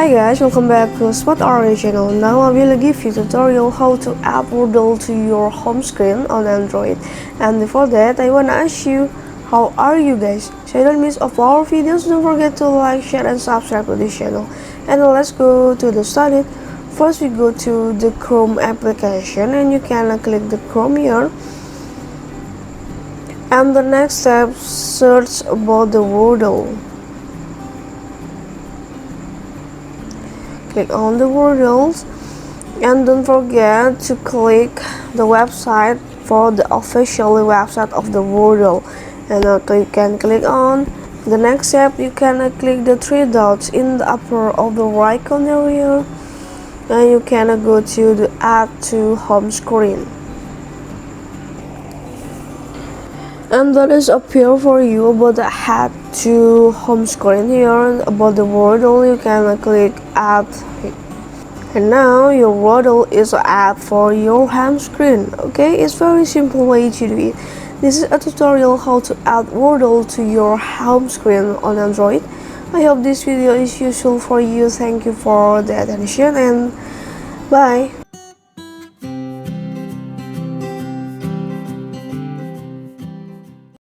Hi guys, welcome back to Spot Our channel. Now I will give you a tutorial how to add Wordle to your home screen on Android. And before that, I wanna ask you, how are you guys? So you don't miss of our videos, don't forget to like, share, and subscribe to this channel. And let's go to the start. First we go to the Chrome application and you can click the Chrome here. And the next step, search about the Wordle. Click on the Wordles and don't forget to click the website for the official website of the Wordle. And you can click on the next step. You can click the three dots in the upper of the right corner here, and you can go to the add to home screen, and that is appear for you about the add to home screen here. About the Wordle, you can click add, and now your Wordle is add for your home screen. Okay, it's very simple way to do it. This is a tutorial how to add Wordle to your home screen on Android. I hope this video is useful for you. Thank you for the attention and bye.